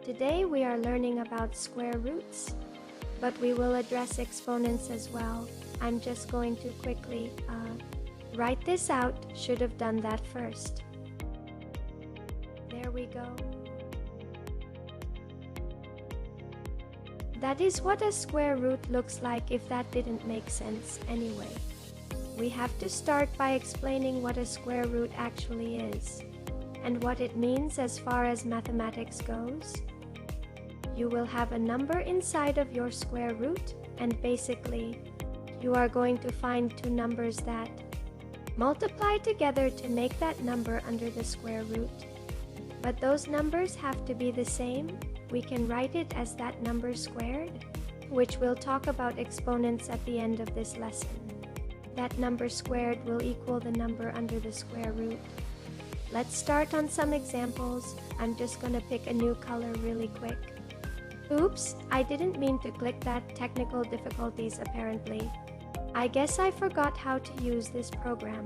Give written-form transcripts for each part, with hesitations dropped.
Today we are learning about square roots, but we will address exponents as well. I'm just going to quickly write this out. Should have done that first. There we go. That is what a square root looks like, if that didn't make sense anyway. We have to start by explaining what a square root actually is and what it means as far as mathematics goes. You will have a number inside of your square root, and basically you are going to find two numbers that multiply together to make that number under the square root. But those numbers have to be the same. We can write it as that number squared, which we'll talk about exponents at the end of this lesson. That number squared will equal the number under the square root. Let's start on some examples. I'm just going to pick a new color really quick. Oops, I didn't mean to click that. Technical difficulties apparently. I guess I forgot how to use this program.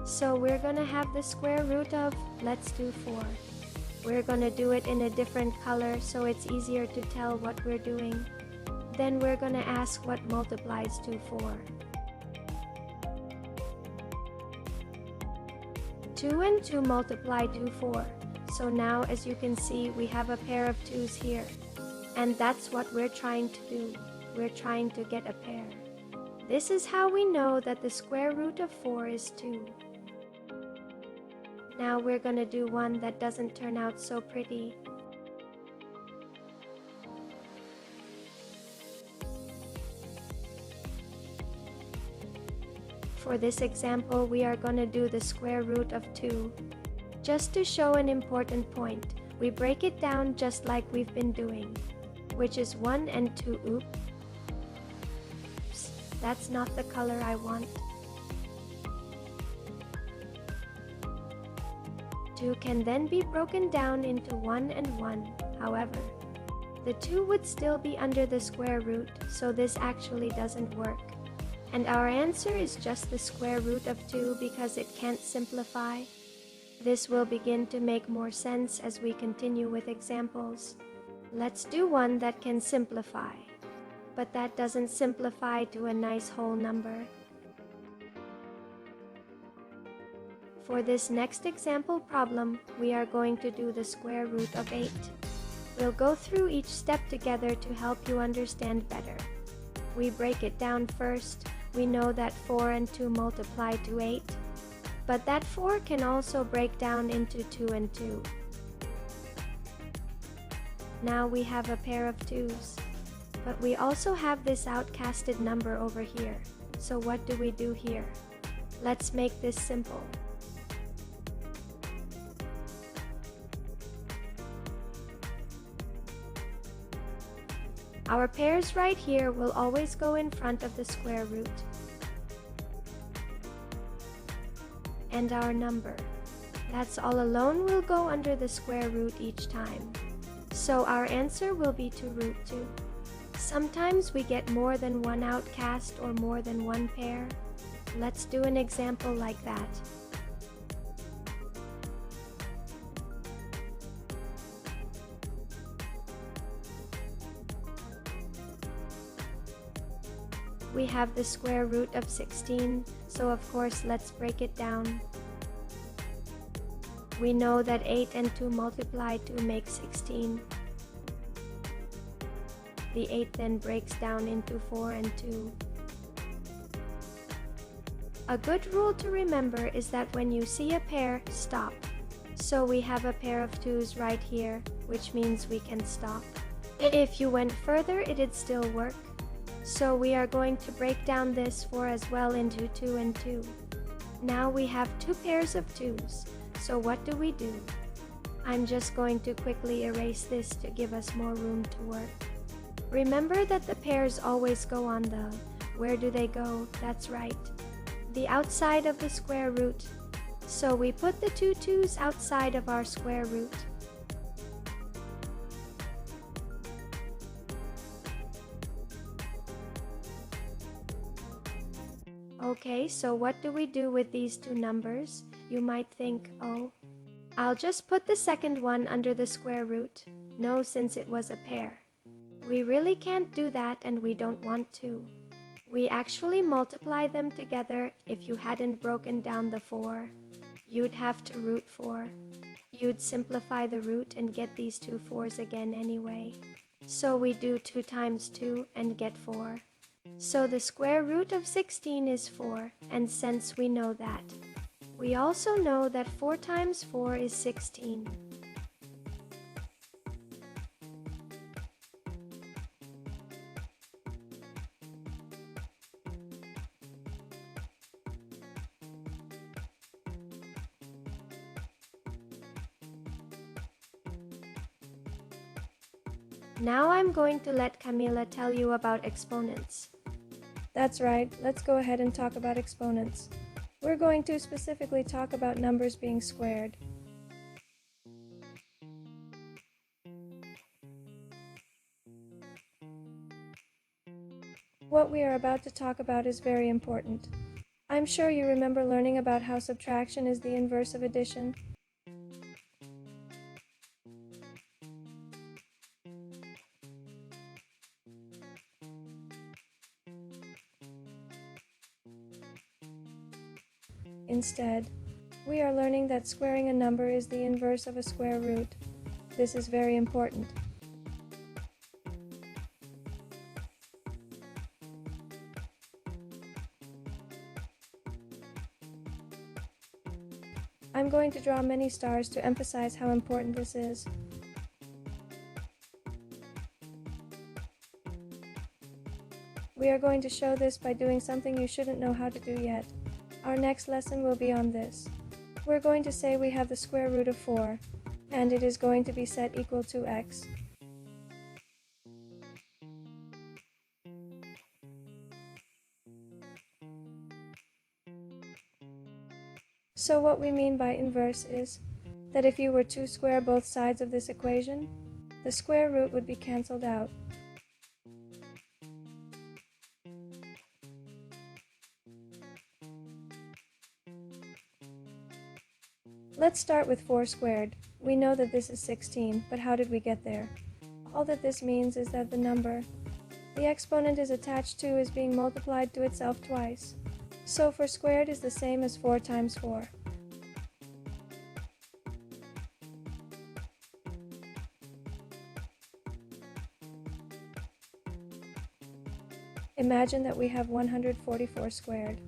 So we're going to have the square root of, let's do 4. We're going to do it in a different color so it's easier to tell what we're doing. Then we're going to ask what multiplies to 4. 2 and 2 multiply to 4. So now, as you can see, we have a pair of 2's here. And that's what we're trying to do. We're trying to get a pair. This is how we know that the square root of 4 is 2. Now we're going to do one that doesn't turn out so pretty. For this example, we are going to do the square root of 2. Just to show an important point, we break it down just like we've been doing, which is 1 and 2. Oops, that's not the color I want. 2 can then be broken down into 1 and 1. However, the 2 would still be under the square root, so this actually doesn't work. And our answer is just the square root of 2 because it can't simplify. This will begin to make more sense as we continue with examples. Let's do one that can simplify, but that doesn't simplify to a nice whole number. For this next example problem, we are going to do the square root of 8. We'll go through each step together to help you understand better. We break it down first. We know that 4 and 2 multiply to 8. But that 4 can also break down into 2 and 2. Now we have a pair of 2's. But we also have this outcasted number over here. So what do we do here? Let's make this simple. Our pairs right here will always go in front of the square root. And our number, that's all alone, will go under the square root each time. So our answer will be 2 root 2. Sometimes we get more than one outcast or more than one pair. Let's do an example like that. We have the square root of 16, so of course let's break it down. We know that 8 and 2 multiply to make 16. The 8 then breaks down into 4 and 2. A good rule to remember is that when you see a pair, stop. So we have a pair of 2's right here, which means we can stop. If you went further, it'd still work. So we are going to break down this 4 as well into 2 and 2. Now we have 2 pairs of 2's. So what do we do? I'm just going to quickly erase this to give us more room to work. Remember that the pairs always go on the, where do they go? That's right, the outside of the square root. So we put the 2 2's outside of our square root. Okay, so what do we do with these two numbers? You might think, oh, I'll just put the second one under the square root. No, since it was a pair. We really can't do that, and we don't want to. We actually multiply them together. If you hadn't broken down the 4, you'd have to root 4. You'd simplify the root and get these two 4s again anyway. So we do 2 times 2 and get 4. So the square root of 16 is 4, and since we know that, we also know that 4 times 4 is 16. Now I'm going to let Camila tell you about exponents. That's right, let's go ahead and talk about exponents. We're going to specifically talk about numbers being squared. What we are about to talk about is very important. I'm sure you remember learning about how subtraction is the inverse of addition. Instead, we are learning that squaring a number is the inverse of a square root. This is very important. I'm going to draw many stars to emphasize how important this is. We are going to show this by doing something you shouldn't know how to do yet. Our next lesson will be on this. We're going to say we have the square root of 4, and it is going to be set equal to x. So what we mean by inverse is that if you were to square both sides of this equation, the square root would be cancelled out. Let's start with 4 squared. We know that this is 16, but how did we get there? All that this means is that the number the exponent is attached to is being multiplied to itself twice. So 4 squared is the same as 4 times 4. Imagine that we have 144 squared.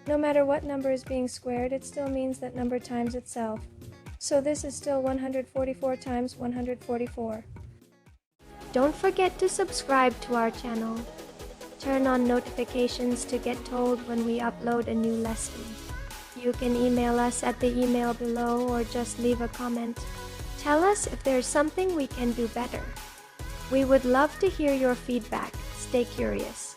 No matter what number is being squared, it still means that number times itself. So this is still 144 times 144. Don't forget to subscribe to our channel. Turn on notifications to get told when we upload a new lesson. You can email us at the email below or just leave a comment. Tell us if there's something we can do better. We would love to hear your feedback. Stay curious.